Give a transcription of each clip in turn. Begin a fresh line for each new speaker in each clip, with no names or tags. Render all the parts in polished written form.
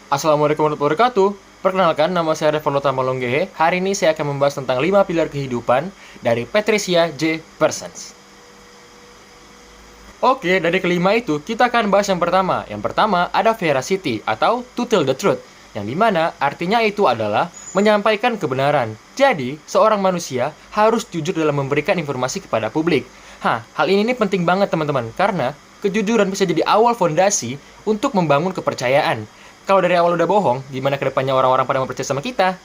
Assalamualaikum warahmatullahi wabarakatuh. Perkenalkan, nama saya Revoluta Malonggehe. Hari ini saya akan membahas tentang 5 pilar kehidupan dari Patricia J. Persons. Oke, dari kelima itu, kita akan bahas yang pertama. Yang pertama, ada veracity atau to tell the truth. Yang dimana artinya itu adalah menyampaikan kebenaran. Jadi, seorang manusia harus jujur dalam memberikan informasi kepada publik. Hal ini penting banget teman-teman, karena kejujuran bisa jadi awal fondasi untuk membangun kepercayaan. Kalau dari awal udah bohong, gimana kedepannya orang-orang pada mau percaya sama kita?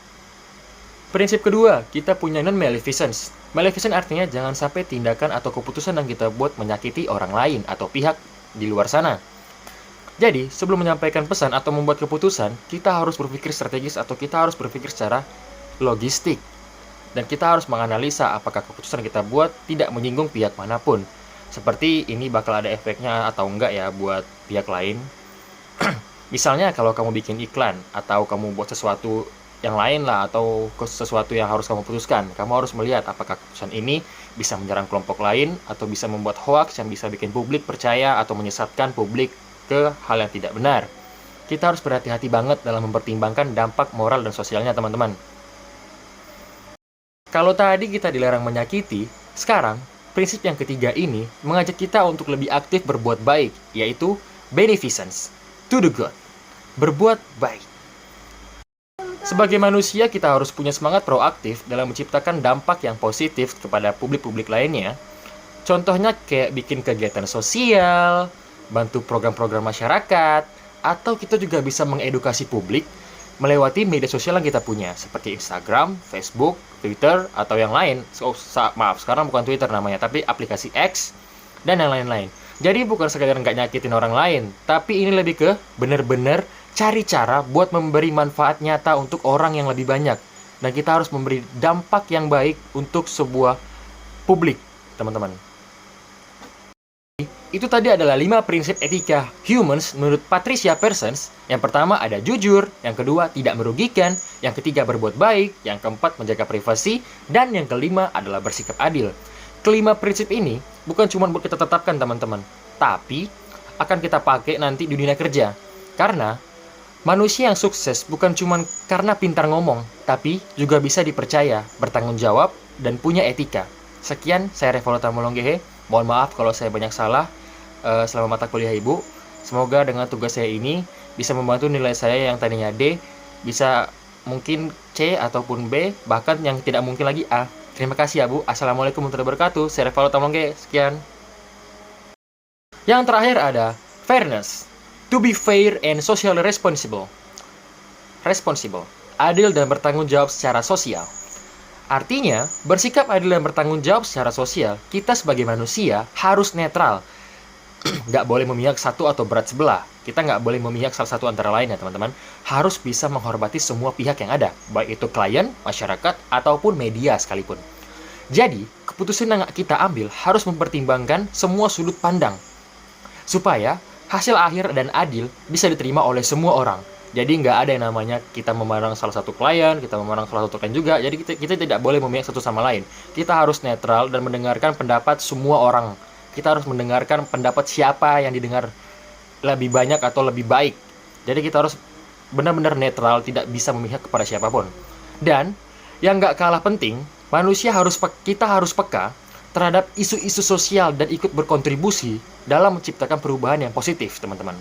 Prinsip kedua, kita punya non-maleficence. Maleficence artinya jangan sampai tindakan atau keputusan yang kita buat menyakiti orang lain atau pihak di luar sana. Jadi, sebelum menyampaikan pesan atau membuat keputusan, kita harus berpikir strategis atau kita harus berpikir secara logistik. Dan kita harus menganalisa apakah keputusan kita buat tidak menyinggung pihak manapun. Seperti ini bakal ada efeknya atau enggak ya buat pihak lain. Misalnya kalau kamu bikin iklan atau kamu buat sesuatu yang lain lah atau sesuatu yang harus kamu putuskan, kamu harus melihat apakah keputusan ini bisa menyerang kelompok lain atau bisa membuat hoaks yang bisa bikin publik percaya atau menyesatkan publik ke hal yang tidak benar. Kita harus berhati-hati banget dalam mempertimbangkan dampak moral dan sosialnya teman-teman. Kalau tadi kita dilarang menyakiti, sekarang prinsip yang ketiga ini mengajak kita untuk lebih aktif berbuat baik, yaitu beneficence, to the good. Berbuat baik. Sebagai manusia, kita harus punya semangat proaktif dalam menciptakan dampak yang positif kepada publik-publik lainnya. Contohnya kayak bikin kegiatan sosial, bantu program-program masyarakat, atau kita juga bisa mengedukasi publik melewati media sosial yang kita punya, seperti Instagram, Facebook, Twitter, atau yang lain. Sekarang bukan Twitter namanya, tapi aplikasi X, dan yang lain-lain. Jadi bukan sekadar nggak nyakitin orang lain, tapi ini lebih ke bener-bener cari cara buat memberi manfaat nyata untuk orang yang lebih banyak. Dan kita harus memberi dampak yang baik untuk sebuah publik, teman-teman. Itu tadi adalah 5 prinsip etika humans menurut Patricia Persons. Yang pertama ada jujur, yang kedua tidak merugikan, yang ketiga berbuat baik, yang keempat menjaga privasi, dan yang kelima adalah bersikap adil. Kelima prinsip ini bukan cuma buat kita tetapkan teman-teman, tapi akan kita pakai nanti di dunia kerja. Karena manusia yang sukses bukan cuma karena pintar ngomong, tapi juga bisa dipercaya, bertanggung jawab, dan punya etika. Sekian, saya Revoluta Malonggehe. Mohon maaf kalau saya banyak salah selama mata kuliah Ibu. Semoga dengan tugas saya ini bisa membantu nilai saya yang tadinya D, bisa mungkin C ataupun B, bahkan yang tidak mungkin lagi A. Terima kasih ya Bu. Assalamualaikum warahmatullahi wabarakatuh. Saya Revoluta Malonggehe. Sekian. Yang terakhir ada fairness. To be fair and socially responsible. Adil dan bertanggung jawab secara sosial. Artinya, bersikap adil dan bertanggung jawab secara sosial, kita sebagai manusia harus netral. Nggak boleh memihak satu atau berat sebelah. Kita nggak boleh memihak salah satu antara lain ya teman-teman. Harus bisa menghormati semua pihak yang ada, baik itu klien, masyarakat, ataupun media sekalipun. Jadi, keputusan yang kita ambil harus mempertimbangkan semua sudut pandang. Supaya hasil akhir dan adil bisa diterima oleh semua orang. Jadi nggak ada yang namanya kita memandang salah satu klien, kita memandang salah satu klien juga. Jadi kita tidak boleh memihak satu sama lain. Kita harus netral dan mendengarkan pendapat semua orang. Kita harus mendengarkan pendapat siapa yang didengar lebih banyak atau lebih baik. Jadi kita harus benar-benar netral, tidak bisa memihak kepada siapapun. Dan yang nggak kalah penting, kita harus peka terhadap isu-isu sosial dan ikut berkontribusi dalam menciptakan perubahan yang positif, teman-teman.